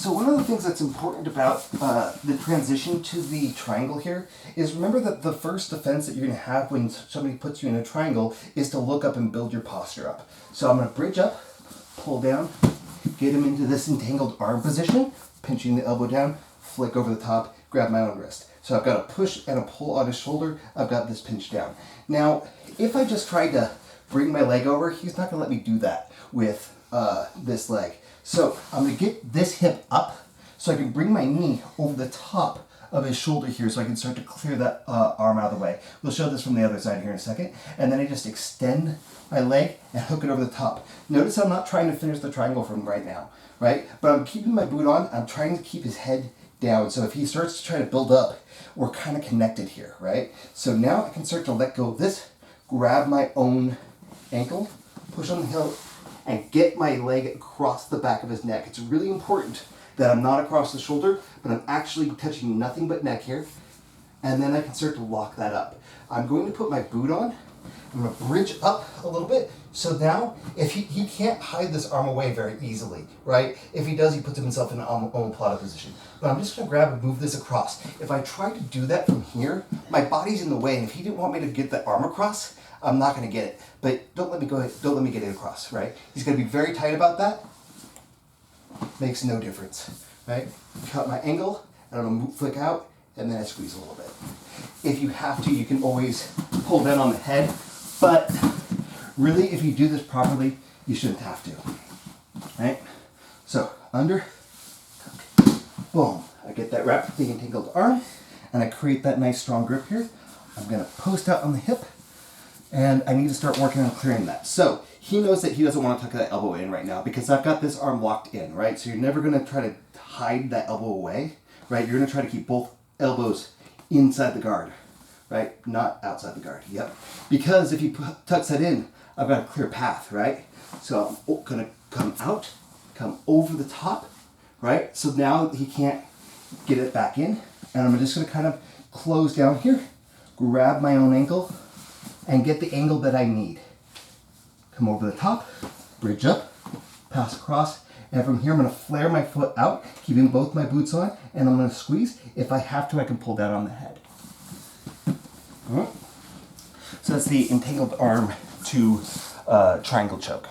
So one of the things that's important about the transition to the triangle here is remember that the first defense that you're going to have when somebody puts you in a triangle is to look up and build your posture up. So I'm going to bridge up, pull down, get him into this entangled arm position, pinching the elbow down, flick over the top, grab my own wrist. So I've got a push and a pull on his shoulder. I've got this pinch down. Now, if I just tried to bring my leg over, he's not going to let me do that with this leg. So I'm going to get this hip up so I can bring my knee over the top of his shoulder here so I can start to clear that arm out of the way. We'll show this from the other side here in a second. And then I just extend my leg and hook it over the top. Notice I'm not trying to finish the triangle from right now, right? But I'm keeping my boot on. I'm trying to keep his head down. So if he starts to try to build up, we're kind of connected here, right? So now I can start to let go of this, grab my own ankle, push on the heel, and get my leg across the back of his neck. It's really important that I'm not across the shoulder, but I'm actually touching nothing but neck here. And then I can start to lock that up. I'm going to put my boot on. I'm going to bridge up a little bit. So now, if he can't hide this arm away very easily, right? If he does, he puts himself in an omoplata position. But I'm just going to grab and move this across. If I try to do that from here, my body's in the way. And if he didn't want me to get the arm across, I'm not going to get it. But don't let me get it across, right? He's going to be very tight about that. Makes no difference, right? Cut my angle, and I'm going to flick out, and then I squeeze a little bit. If you have to, you can always pull down on the head. But really, if you do this properly, you shouldn't have to, right? So, under, boom. I get that wrap with the entangled arm, and I create that nice strong grip here. I'm going to post out on the hip, and I need to start working on clearing that. So, he knows that he doesn't want to tuck that elbow in right now because I've got this arm locked in, right? So you're never going to try to hide that elbow away, right? You're going to try to keep both elbows inside the guard, right? Not outside the guard, yep. Because if he tucks that in, I've got a clear path, right? So I'm going to come out, come over the top, right? So now he can't get it back in. And I'm just going to kind of close down here, grab my own ankle, and get the angle that I need. Come over the top, bridge up, pass across, and from here I'm going to flare my foot out, keeping both my boots on, and I'm going to squeeze. If I have to, I can pull down on the head. All right. So that's the entangled arm to triangle choke.